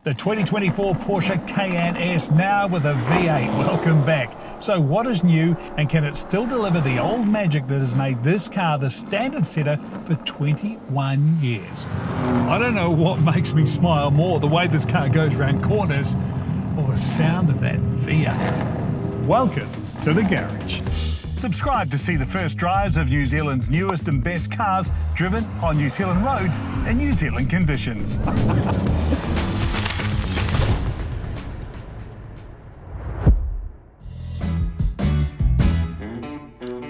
The 2024 Porsche Cayenne S now with a V8. Welcome back. So what is new, and can it still deliver the old magic that has made this car the standard setter for 21 years? I don't know what makes me smile more, the way this car goes around corners or the sound of that V8. Welcome to the garage. Subscribe to see the first drives of New Zealand's newest and best cars driven on New Zealand roads in New Zealand conditions.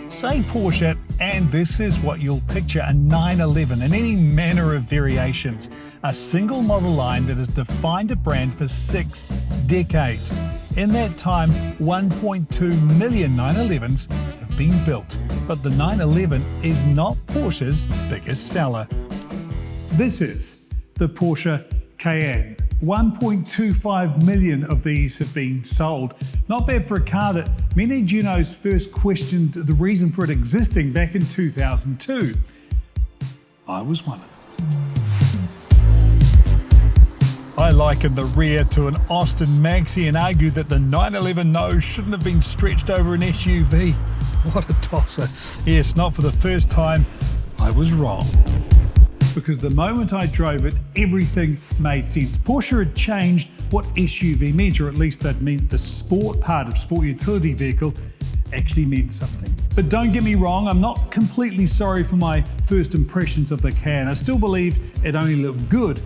Say Porsche, and this is what you'll picture: a 911 in any manner of variations. A single model line that has defined a brand for 6 decades. In that time, 1.2 million 911s have been built. But the 911 is not Porsche's biggest seller. This is the Porsche Cayenne. 1.25 million of these have been sold. Not bad for a car that many Junos first questioned the reason for it existing back in 2002. I was one of them. I liken the rear to an Austin Maxi and argue that the 911 nose shouldn't have been stretched over an SUV. What a tosser. Yes, not for the first time, I was wrong. Because the moment I drove it, everything made sense. Porsche had changed what SUV meant, or at least that meant the sport part of sport utility vehicle actually meant something. But don't get me wrong, I'm not completely sorry for my first impressions of the Cayenne. I still believe it only looked good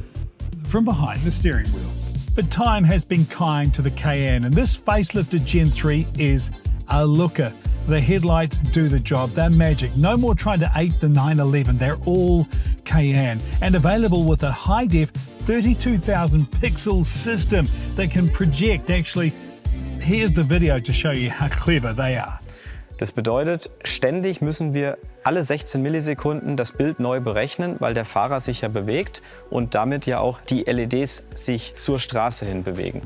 from behind the steering wheel. But time has been kind to the Cayenne, and this facelifted Gen 3 is a looker. The headlights do the job, they're magic. No more trying to ape the 911, they're all Cayenne, and available with a high-def 32,000 pixel system that can project. Actually, here's the video to show you how clever they are. Das bedeutet, ständig müssen wir alle 16 Millisekunden das Bild neu berechnen, weil der Fahrer sich ja bewegt und damit ja auch die LEDs sich zur Straße hin bewegen.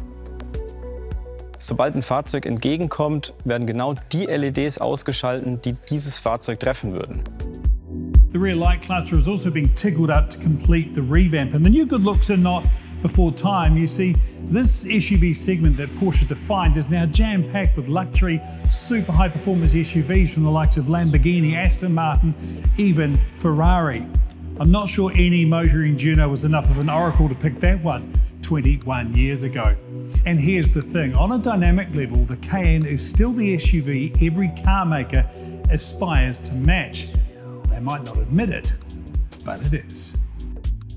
Sobald ein Fahrzeug entgegenkommt, werden genau die LEDs ausgeschaltet, die dieses Fahrzeug treffen würden. The rear light cluster has also been tickled up to complete the revamp, and the new good looks are not before time. You see, this SUV segment that Porsche defined is now jam-packed with luxury, super high-performance SUVs from the likes of Lamborghini, Aston Martin, even Ferrari. I'm not sure any motoring Juno was enough of an oracle to pick that one 21 years ago. And here's the thing, on a dynamic level, the Cayenne is still the SUV every car maker aspires to match. They might not admit it, but it is.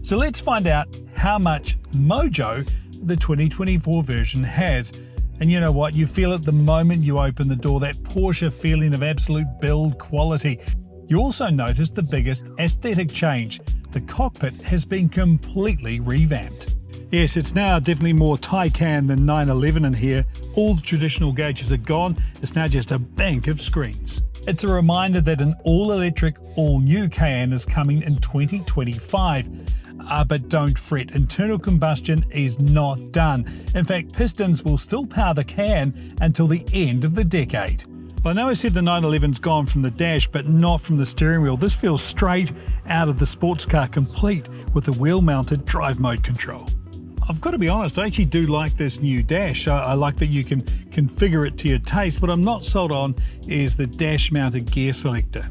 So let's find out how much mojo the 2024 version has. And you know what? You feel it the moment you open the door, that Porsche feeling of absolute build quality. You also notice the biggest aesthetic change. The cockpit has been completely revamped. Yes, it's now definitely more Taycan than 911 in here. All the traditional gauges are gone. It's now just a bank of screens. It's a reminder that an all-electric, all-new Cayenne is coming in 2025. But don't fret, internal combustion is not done. In fact, pistons will still power the Cayenne until the end of the decade. I know I said the 911's gone from the dash, but not from the steering wheel. This feels straight out of the sports car, complete with the wheel-mounted drive mode control. I've got to be honest, I actually do like this new dash. I like that you can configure it to your taste. What I'm not sold on is the dash-mounted gear selector.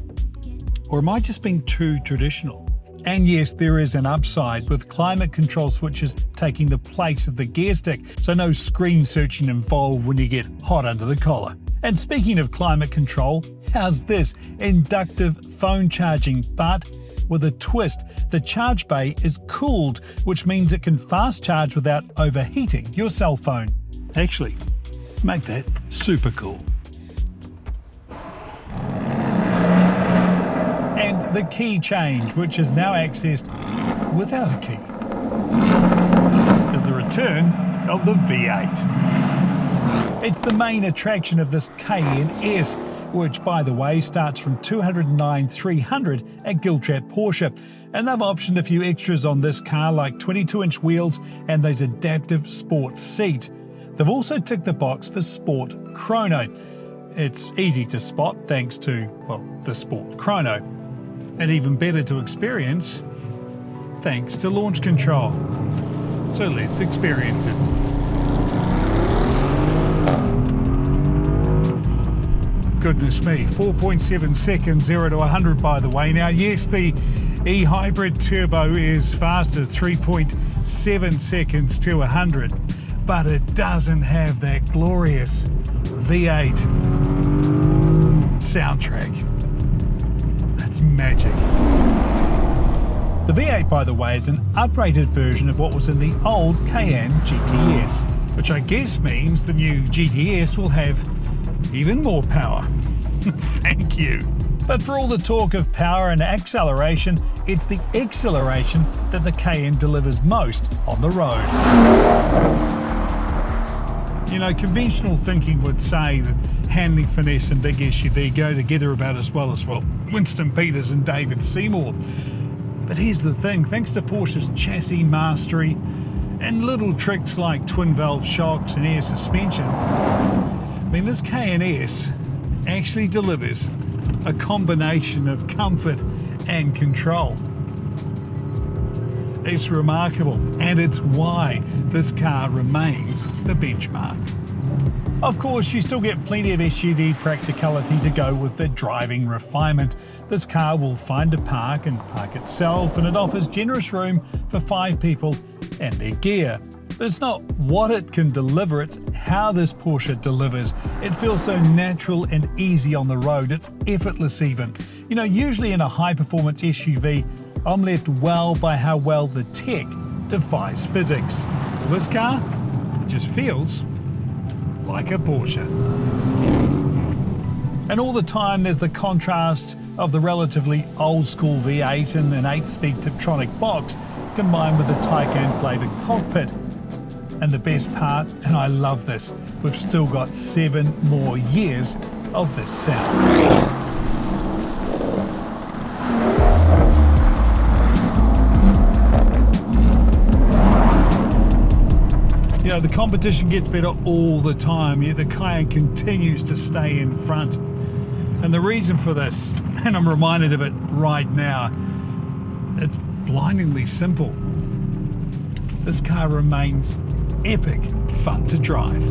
Or am I just being too traditional? And yes, there is an upside, with climate control switches taking the place of the gear stick, so no screen searching involved when you get hot under the collar. And speaking of climate control, how's this? Inductive phone charging, but with a twist. The charge bay is cooled, which means it can fast charge without overheating your cell phone. Actually, make that super cool. And the key change, which is now accessed without a key, is the return of the V8. It's the main attraction of this Cayenne S, which, by the way, starts from $209,300 at Giltrap Porsche. And they've optioned a few extras on this car, like 22-inch wheels and those adaptive sports seats. They've also ticked the box for Sport Chrono. It's easy to spot thanks to, well, the Sport Chrono. And even better to experience thanks to launch control. So let's experience it. Goodness me, 4.7 seconds 0 to 100 by the way. Now yes, the e-hybrid turbo is faster, 3.7 seconds to 100, but it doesn't have that glorious V8 soundtrack. That's magic. The V8, by the way, is an uprated version of what was in the old Cayenne GTS, which I guess means the new GTS will have even more power. Thank you. But for all the talk of power and acceleration, it's the acceleration that the Cayenne delivers most on the road. You know, conventional thinking would say that handling finesse and big SUV go together about as well, Winston Peters and David Seymour. But here's the thing, thanks to Porsche's chassis mastery and little tricks like twin valve shocks and air suspension, this Cayenne S actually delivers a combination of comfort and control. It's remarkable, and it's why this car remains the benchmark. Of course, you still get plenty of SUV practicality to go with the driving refinement. This car will find a park and park itself, and it offers generous room for 5 people and their gear. But it's not what it can deliver, it's how this Porsche delivers. It feels so natural and easy on the road, it's effortless even. You know, usually in a high-performance SUV, I'm left wowed by how well the tech defies physics. Well, this car just feels like a Porsche. And all the time there's the contrast of the relatively old-school V8 and an 8-speed Tiptronic box combined with the Taycan-flavoured cockpit. And the best part, and I love this, we've still got 7 more years of this sound. You know, the competition gets better all the time, yet the Cayenne continues to stay in front. And the reason for this, and I'm reminded of it right now, it's blindingly simple. This car remains epic fun to drive.